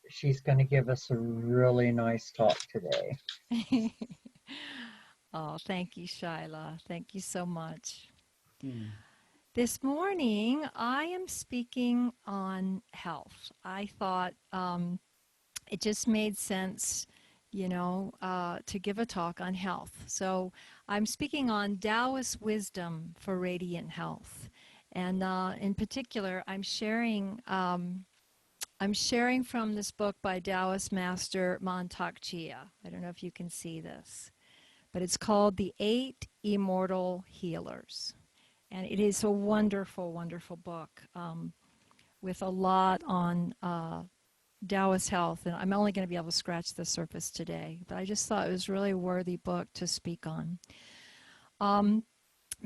she's going to give us a really nice talk today. Oh, thank you, Shyla. Thank you so much. Hmm. This morning, I am speaking on health. I thought it just made sense, to give a talk on health. So I'm speaking on Taoist wisdom for radiant health. And in particular, I'm sharing from this book by Taoist master Mantak Chia. I don't know if you can see this, but it's called The Eight Immortal Healers. And it is a wonderful, wonderful book with a lot on Taoist health. And I'm only going to be able to scratch the surface today, but I just thought it was really a worthy book to speak on. Um,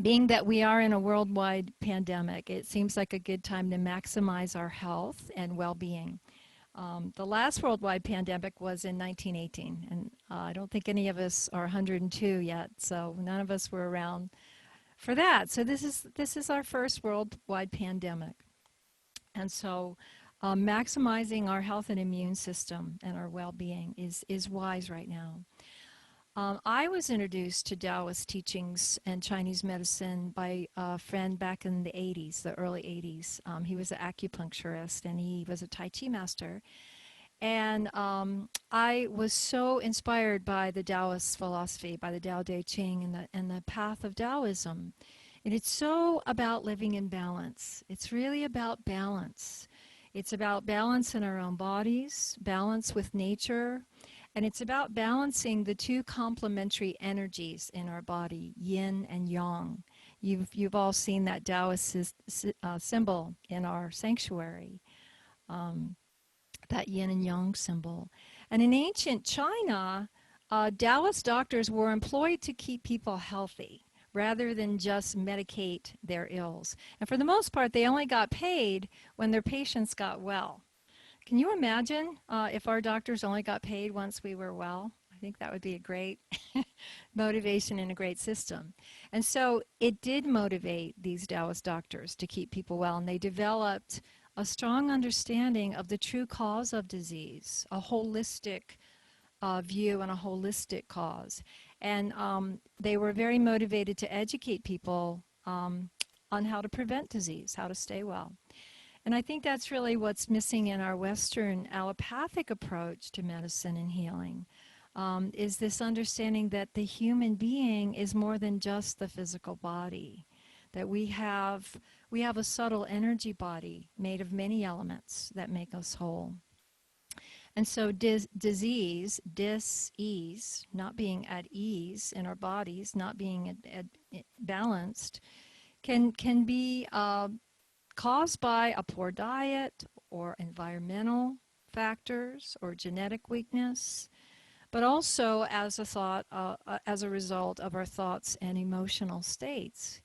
Being that we are in a worldwide pandemic, it seems like a good time to maximize our health and well-being. The last worldwide pandemic was in 1918, and I don't think any of us are 102 yet, so none of us were around for that. So this is our first worldwide pandemic, and so maximizing our health and immune system and our well-being is wise right now. I was introduced to Taoist teachings and Chinese medicine by a friend back in the 80s, the early 80s. He was an acupuncturist and he was a Tai Chi master. And I was so inspired by the Taoist philosophy, by the Tao Te Ching and the path of Taoism. And it's so about living in balance. It's really about balance. It's about balance in our own bodies, balance with nature, and it's about balancing the two complementary energies in our body, yin and yang. You've all seen that Taoist symbol in our sanctuary, um, that yin and yang symbol. And in ancient China, Taoist doctors were employed to keep people healthy rather than just medicate their ills. And for the most part, they only got paid when their patients got well. Can you imagine if our doctors only got paid once we were well? I think that would be a great motivation and a great system. And so it did motivate these Taoist doctors to keep people well, and they developed a strong understanding of the true cause of disease, a holistic view and a holistic cause. And they were very motivated to educate people on how to prevent disease, how to stay well. And I think that's really what's missing in our Western allopathic approach to medicine and healing, is this understanding that the human being is more than just the physical body, that we have a subtle energy body made of many elements that make us whole. And so disease, dis-ease, not being at ease in our bodies, not being balanced, can be caused by a poor diet or environmental factors or genetic weakness, but also as a result of our thoughts and emotional states.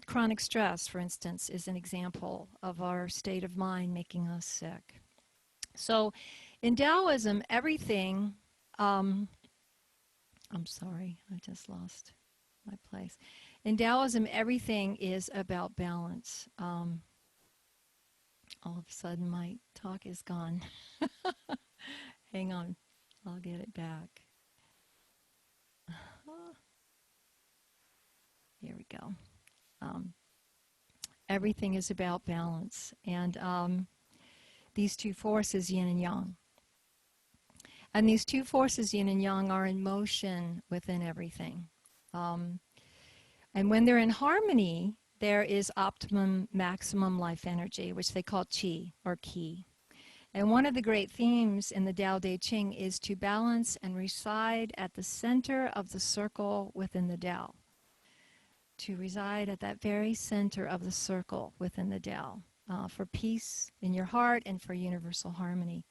Chronic stress, for instance, is an example of our state of mind making us sick. So in Taoism, everything, um, I'm sorry, I just lost my place. In Taoism, everything is about balance. All of a sudden, my talk is gone. Hang on, I'll get it back. Here we go. Um, Everything is about balance. And these two forces, yin and yang. And these two forces, yin and yang, are in motion within everything. Um, and when they're in harmony, there is optimum, maximum life energy, which they call qi or qi. And one of the great themes in the Tao Te Ching is to balance and reside at the center of the circle within the Tao. To reside at that very center of the circle within the Tao, for peace in your heart and for universal harmony.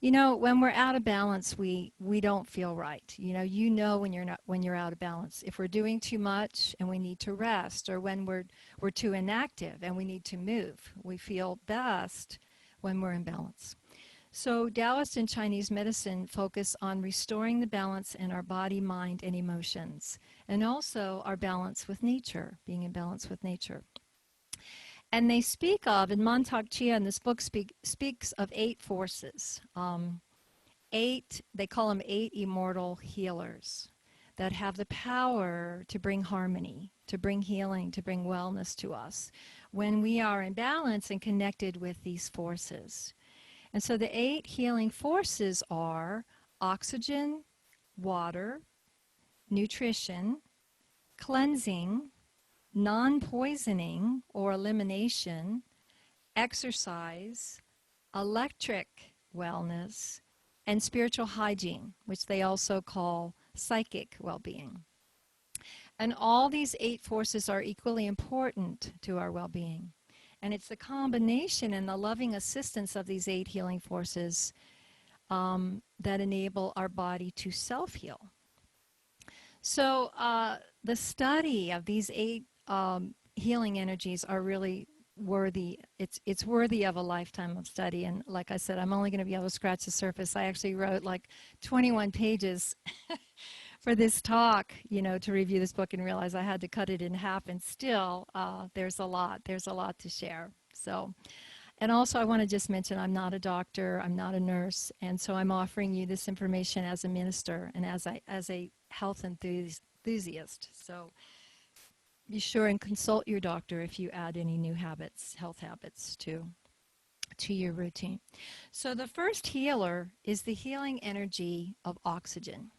You know, when we're out of balance, we don't feel right. You know when you're out of balance. If we're doing too much and we need to rest, or when we're too inactive and we need to move, we feel best when we're in balance. So Taoist and Chinese medicine focus on restoring the balance in our body, mind, and emotions, and also our balance with nature, being in balance with nature. And they speak of, and Mantak Chia in this book speaks of 8 forces. They call them 8 immortal healers that have the power to bring harmony, to bring healing, to bring wellness to us when we are in balance and connected with these forces. And so the 8 healing forces are oxygen, water, nutrition, cleansing, non-poisoning or elimination, exercise, electric wellness, and spiritual hygiene, which they also call psychic well-being. And all these 8 forces are equally important to our well-being. And it's the combination and the loving assistance of these 8 healing forces that enable our body to self-heal. So the study of these 8 healing energies are really worthy. It's worthy of a lifetime of study. And like I said, I'm only going to be able to scratch the surface. I actually wrote like 21 pages for this talk, to review this book, and realize I had to cut it in half. And still, there's a lot to share. So, and also I want to just mention I'm not a doctor, I'm not a nurse, and so I'm offering you this information as a minister and as a health enthusiast. So be sure and consult your doctor if you add any new habits, health habits to your routine. So the first healer is the healing energy of oxygen.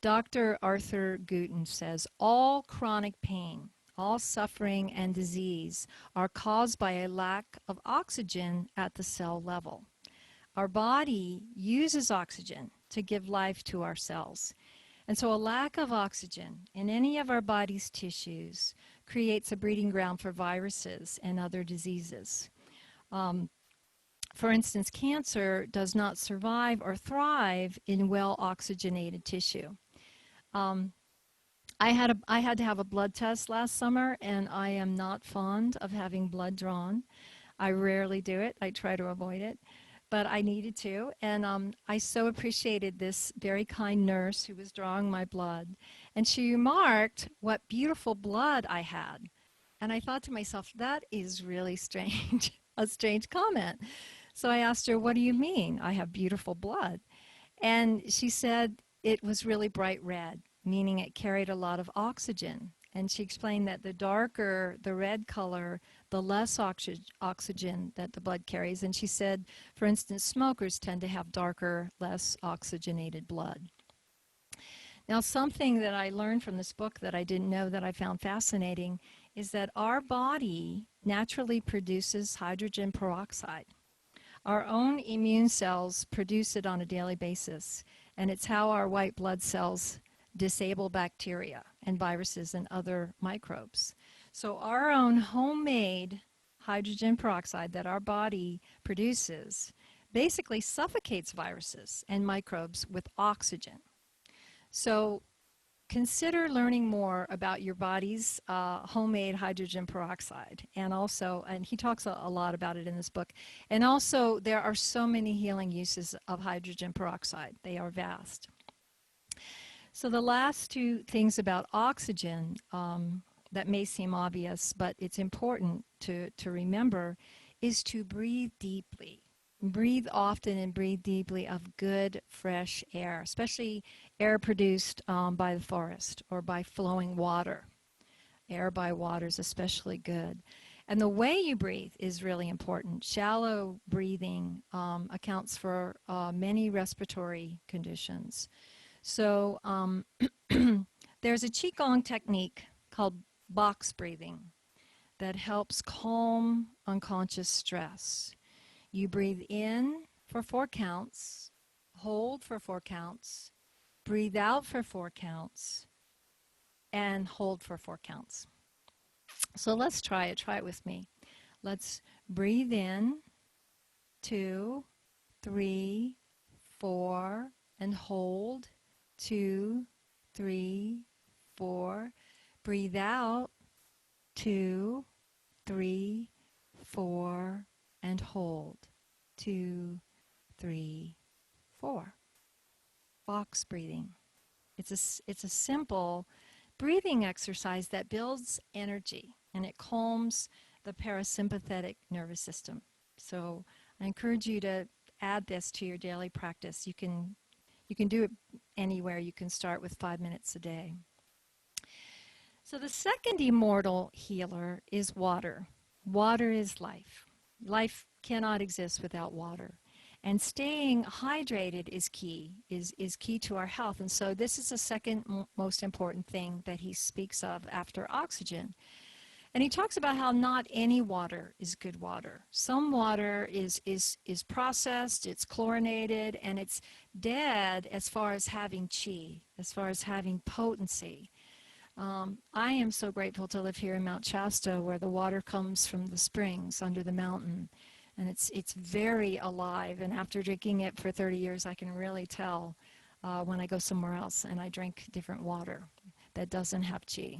Dr. Arthur Guten says, all chronic pain, all suffering and disease are caused by a lack of oxygen at the cell level. Our body uses oxygen to give life to our cells. And so a lack of oxygen in any of our body's tissues creates a breeding ground for viruses and other diseases. For instance, cancer does not survive or thrive in well-oxygenated tissue. I had to have a blood test last summer, and I am not fond of having blood drawn. I rarely do it. I try to avoid it. But I needed to, and I so appreciated this very kind nurse who was drawing my blood. And she remarked what beautiful blood I had. And I thought to myself, that is really strange, a strange comment. So I asked her, what do you mean I have beautiful blood? And she said it was really bright red, meaning it carried a lot of oxygen. And she explained that the darker the red color, the less oxygen that the blood carries. And she said, for instance, smokers tend to have darker, less oxygenated blood. Now, something that I learned from this book that I didn't know that I found fascinating is that our body naturally produces hydrogen peroxide. Our own immune cells produce it on a daily basis, and it's how our white blood cells disable bacteria and viruses and other microbes. So our own homemade hydrogen peroxide that our body produces basically suffocates viruses and microbes with oxygen. So consider learning more about your body's homemade hydrogen peroxide. And he talks a lot about it in this book. And also, there are so many healing uses of hydrogen peroxide. They are vast. So the last 2 things about oxygen that may seem obvious, but it's important to remember, is to breathe deeply. Breathe often and breathe deeply of good, fresh air, especially air produced by the forest or by flowing water. Air by water is especially good. And the way you breathe is really important. Shallow breathing accounts for many respiratory conditions. So there's a Qigong technique called box breathing that helps calm unconscious stress. You breathe in for 4 counts, hold for 4 counts, breathe out for 4 counts, and hold for 4 counts. So let's try it. Try it with me. Let's breathe in, 2, 3, 4, and hold, 2, 3, 4. Breathe out, 2, 3, 4, and hold, 2, 3, 4. Box breathing. It's a simple breathing exercise that builds energy, and it calms the parasympathetic nervous system. So I encourage you to add this to your daily practice. You can do it anywhere. You can start with 5 minutes a day. So the second immortal healer is water. Water is life. Life cannot exist without water. And staying hydrated is key to our health. And so this is the second most important thing that he speaks of after oxygen. And he talks about how not any water is good water. Some water is processed, it's chlorinated, and it's dead as far as having qi, as far as having potency. I am so grateful to live here in Mount Shasta, where the water comes from the springs under the mountain. And it's very alive. And after drinking it for 30 years, I can really tell when I go somewhere else and I drink different water that doesn't have qi.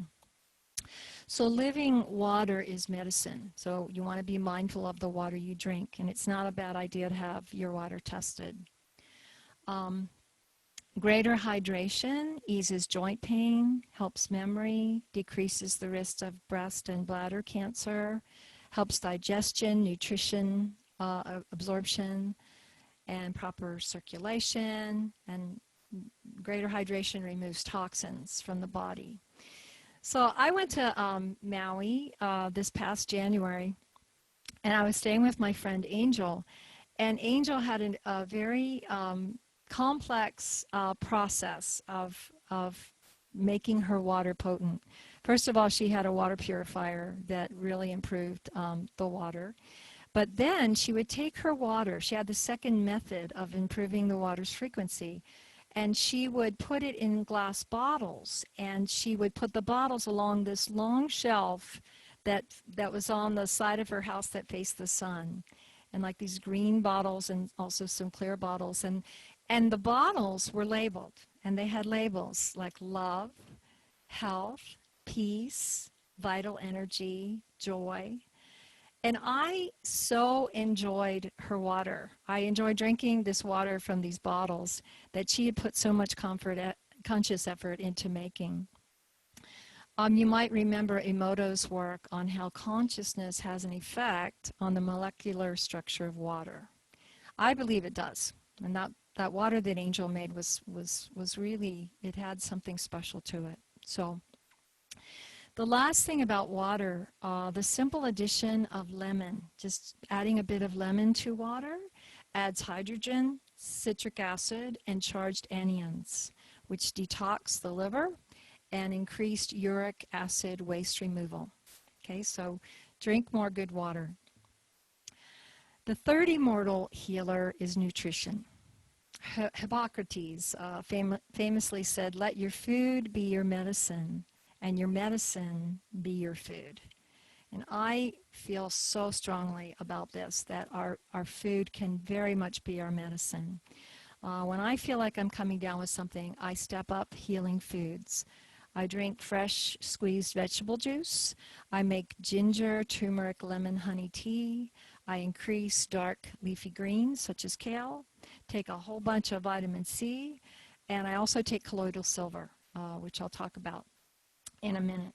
So living water is medicine. So you want to be mindful of the water you drink. And it's not a bad idea to have your water tested. Greater hydration eases joint pain, helps memory, decreases the risk of breast and bladder cancer, helps digestion, nutrition, absorption, and proper circulation. And greater hydration removes toxins from the body. So I went to Maui this past January, and I was staying with my friend Angel. And Angel had a very complex process of making her water potent. First of all, she had a water purifier that really improved the water. But then she would take her water. She had the second method of improving the water's frequency. And she would put it in glass bottles. And she would put the bottles along this long shelf that was on the side of her house that faced the sun. And like these green bottles and also some clear bottles. And the bottles were labeled. And they had labels like love, health, peace, vital energy, joy. And I so enjoyed her water. I enjoyed drinking this water from these bottles that she had put so much conscious effort into making. You might remember Emoto's work on how consciousness has an effect on the molecular structure of water. I believe it does. And that water that Angel made was really, it had something special to it. So the last thing about water, the simple addition of lemon, just adding a bit of lemon to water, adds hydrogen, citric acid, and charged anions, which detox the liver and increased uric acid waste removal. Okay, so drink more good water. The third immortal healer is nutrition. Hippocrates famously said, "Let your food be your medicine, and your medicine be your food." And I feel so strongly about this, that our food can very much be our medicine. When I feel like I'm coming down with something, I step up healing foods. I drink fresh squeezed vegetable juice. I make ginger, turmeric, lemon, honey tea. I increase dark leafy greens such as kale. Take a whole bunch of vitamin C. And I also take colloidal silver, which I'll talk about in a minute.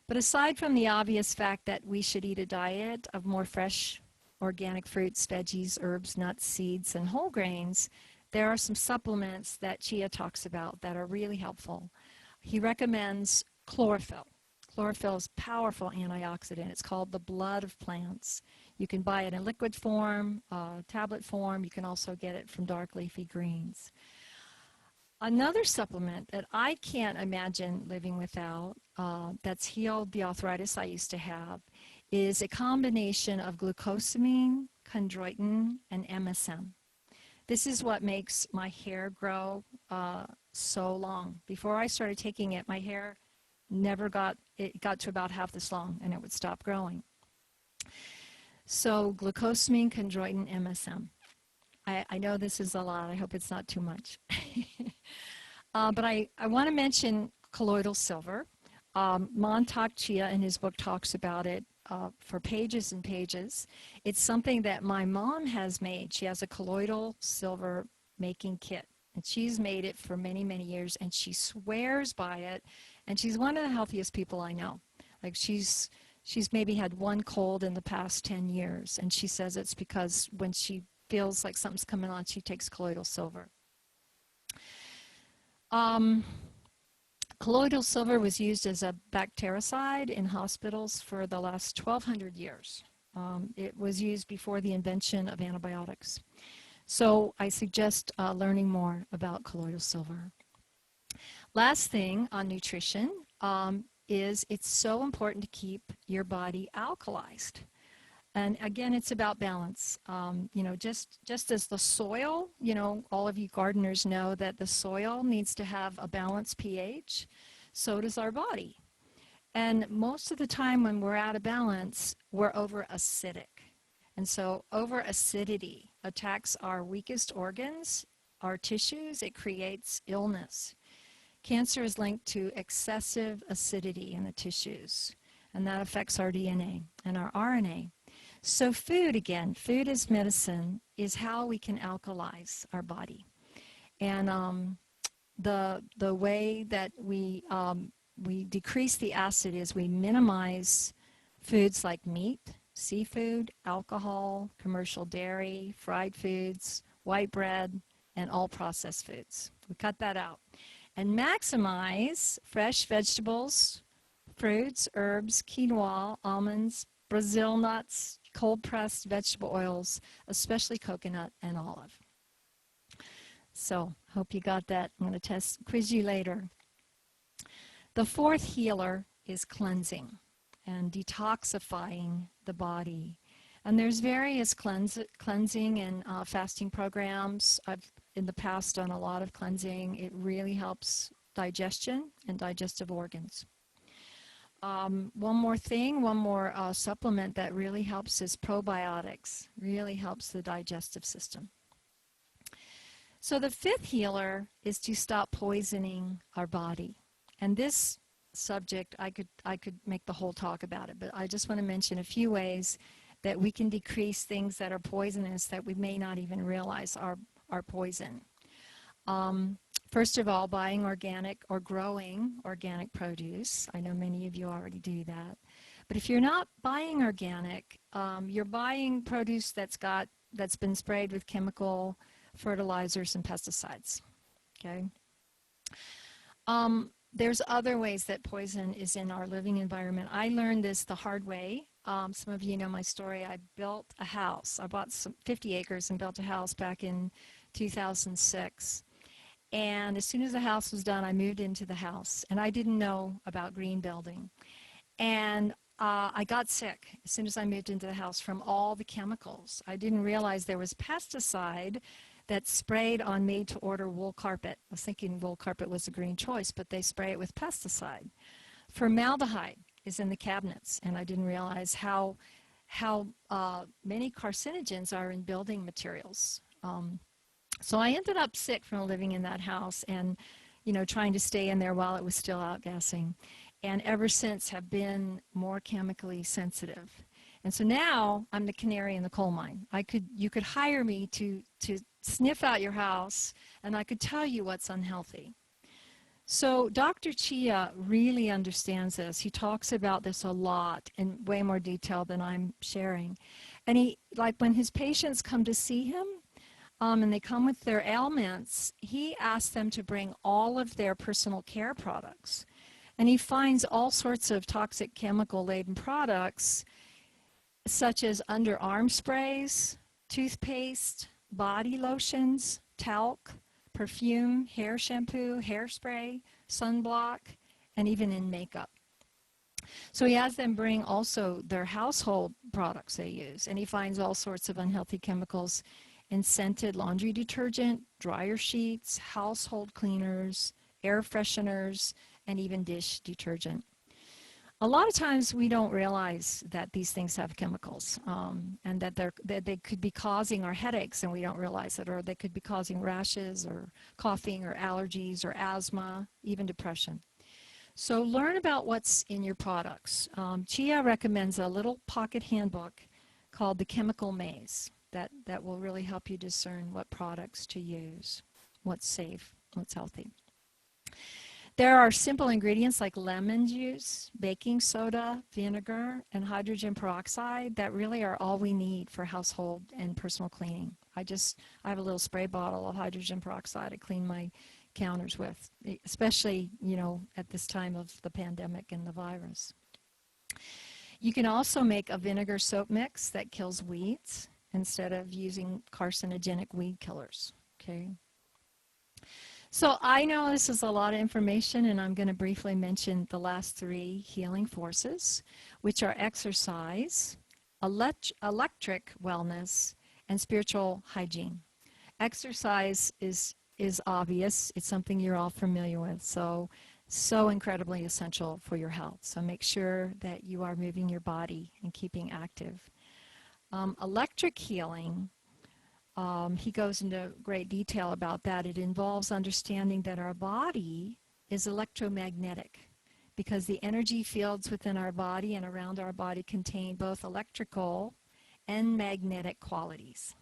But aside from the obvious fact that we should eat a diet of more fresh organic fruits, veggies, herbs, nuts, seeds, and whole grains, there are some supplements that Chia talks about that are really helpful. He recommends chlorophyll. Chlorophyll is a powerful antioxidant. It's called the blood of plants. You can buy it in liquid form, tablet form. You can also get it from dark leafy greens. Another supplement that I can't imagine living without, that's healed the arthritis I used to have, is a combination of glucosamine, chondroitin, and MSM. This is what makes my hair grow so long. Before I started taking it, my hair got to about half this long, and it would stop growing. So glucosamine, chondroitin, MSM. I know this is a lot. I hope it's not too much. But I want to mention colloidal silver. Mantak Chia in his book talks about it for pages and pages. It's something that my mom has made. She has a colloidal silver making kit. And she's made it for many, many years, and she swears by it. And she's one of the healthiest people I know. Like, she's she's maybe had one cold in the past 10 years, and she says it's because when she feels like something's coming on, she takes colloidal silver. Colloidal silver was used as a bactericide in hospitals for the last 1,200 years. It was used before the invention of antibiotics. So I suggest learning more about colloidal silver. Last thing on nutrition is it's so important to keep your body alkalized. And again, it's about balance. Just as the soil, all of you gardeners know that the soil needs to have a balanced pH, so does our body. And most of the time when we're out of balance, we're over acidic. And so over acidity attacks our weakest organs, our tissues. It creates illness. Cancer is linked to excessive acidity in the tissues, and that affects our DNA and our RNA. So food, again, food as medicine, is how we can alkalize our body. And the way that we decrease the acid is we minimize foods like meat, seafood, alcohol, commercial dairy, fried foods, white bread, and all processed foods. We cut that out. And maximize fresh vegetables, fruits, herbs, quinoa, almonds, Brazil nuts, cold-pressed vegetable oils, especially coconut and olive. So, hope you got that. I'm going to quiz you later. The fourth healer is cleansing and detoxifying the body. And there's various cleansing and fasting programs. I've, in the past, done a lot of cleansing. It really helps digestion and digestive organs. One more supplement that really helps is probiotics. Really helps the digestive system. So the fifth healer is to stop poisoning our body. And this subject, I could make the whole talk about it, but I just want to mention a few ways that we can decrease things that are poisonous that we may not even realize are poison. First of all, buying organic or growing organic produce. I know many of you already do that. But if you're not buying organic, you're buying produce that's been sprayed with chemical fertilizers and pesticides. Okay? There's other ways that poison is in our living environment. I learned this the hard way. Some of you know my story. I built a house. I bought 50 acres and built a house back in 2006. And as soon as the house was done, I moved into the house. And I didn't know about green building. And I got sick as soon as I moved into the house from all the chemicals. I didn't realize there was pesticide that's sprayed on made-to-order wool carpet. I was thinking wool carpet was a green choice, but they spray it with pesticide. Formaldehyde is in the cabinets, and I didn't realize how many carcinogens are in building materials. So I ended up sick from living in that house and, trying to stay in there while it was still outgassing. And ever since have been more chemically sensitive. And so now I'm the canary in the coal mine. You could hire me to sniff out your house, and I could tell you what's unhealthy. So Dr. Chia really understands this. He talks about this a lot in way more detail than I'm sharing. And when his patients come to see him, and they come with their ailments, he asks them to bring all of their personal care products. And he finds all sorts of toxic chemical-laden products, such as underarm sprays, toothpaste, body lotions, talc, perfume, hair shampoo, hairspray, sunblock, and even in makeup. So he has them bring also their household products they use, and he finds all sorts of unhealthy chemicals in scented laundry detergent, dryer sheets, household cleaners, air fresheners, and even dish detergent. A lot of times we don't realize that these things have chemicals, and that they could be causing our headaches and we don't realize it, or they could be causing rashes or coughing or allergies or asthma, even depression. So learn about what's in your products. Chia recommends a little pocket handbook called The Chemical Maze that will really help you discern what products to use, what's safe, what's healthy. There are simple ingredients like lemon juice, baking soda, vinegar, and hydrogen peroxide that really are all we need for household and personal cleaning. I have a little spray bottle of hydrogen peroxide to clean my counters with, especially, at this time of the pandemic and the virus. You can also make a vinegar soap mix that kills weeds instead of using carcinogenic weed killers, okay? So I know this is a lot of information, and I'm going to briefly mention the last three healing forces, which are exercise, electric wellness, and spiritual hygiene. Exercise is obvious. It's something you're all familiar with, so incredibly essential for your health. So make sure that you are moving your body and keeping active. Electric healing, he goes into great detail about that. It involves understanding that our body is electromagnetic because the energy fields within our body and around our body contain both electrical and magnetic qualities.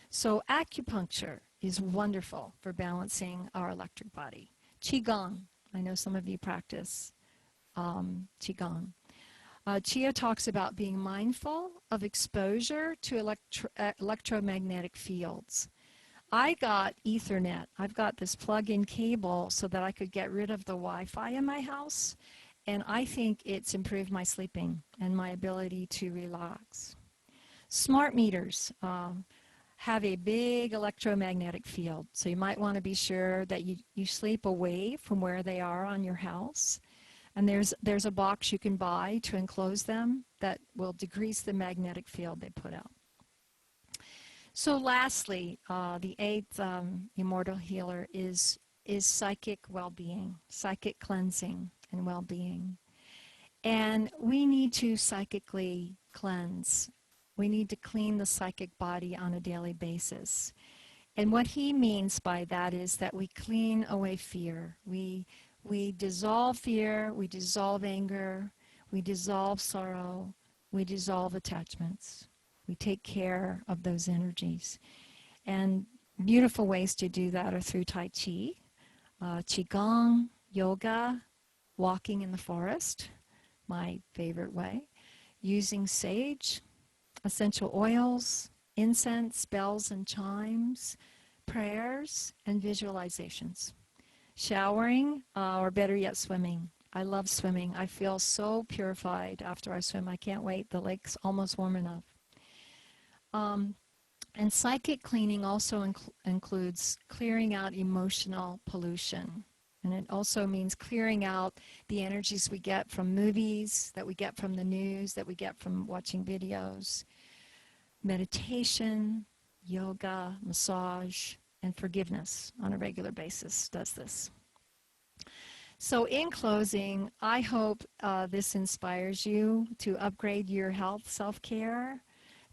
So acupuncture is wonderful for balancing our electric body. Qigong, I know some of you practice Qigong. Chia talks about being mindful of exposure to electromagnetic fields. I got Ethernet. I've got this plug-in cable so that I could get rid of the Wi-Fi in my house, and I think it's improved my sleeping and my ability to relax. Smart meters have a big electromagnetic field, so you might want to be sure that you sleep away from where they are on your house. And there's a box you can buy to enclose them that will decrease the magnetic field they put out. So lastly, the eighth immortal healer is psychic well-being, psychic cleansing and well-being. And we need to psychically cleanse. We need to clean the psychic body on a daily basis. And what he means by that is that we clean away fear. We dissolve fear, we dissolve anger, we dissolve sorrow, we dissolve attachments. We take care of those energies. And beautiful ways to do that are through Tai Chi, Qigong, yoga, walking in the forest, my favorite way, using sage, essential oils, incense, bells and chimes, prayers, and visualizations. Showering, or better yet, swimming. I love swimming. I feel so purified after I swim. I can't wait. The lake's almost warm enough. And psychic cleaning also includes clearing out emotional pollution. And it also means clearing out the energies we get from movies, that we get from the news, that we get from watching videos. Meditation, yoga, massage, and forgiveness on a regular basis does this. So in closing, I hope this inspires you to upgrade your health self-care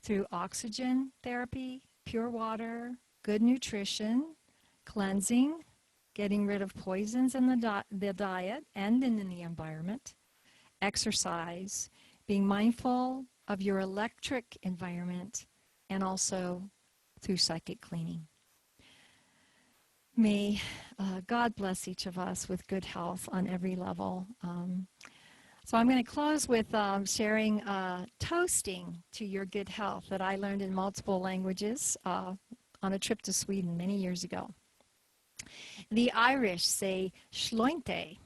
through oxygen therapy, pure water, good nutrition, cleansing, getting rid of poisons in the diet and in the environment, exercise, being mindful of your electric environment, and also through psychic cleaning. May God bless each of us with good health on every level. So I'm going to close with sharing toasting to your good health that I learned in multiple languages on a trip to Sweden many years ago. The Irish say schlointe,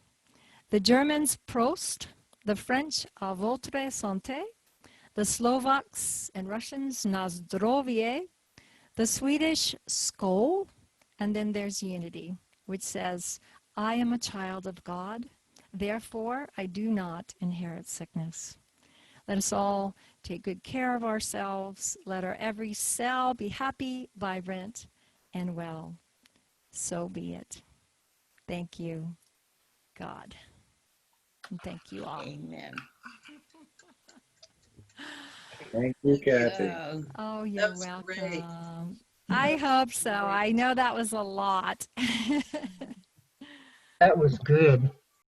the Germans Prost, the French a votre santé, the Slovaks and Russians na zdrowie, the Swedish skål, and then there's unity, which says, I am a child of God, therefore I do not inherit sickness. Let us all take good care of ourselves. Let our every cell be happy, vibrant, and well. So be it. Thank you, God. And thank you all. Amen. Thank you, Kathy. Yeah. Oh, you're That was welcome. great. I hope so. I know that was a lot. That was good.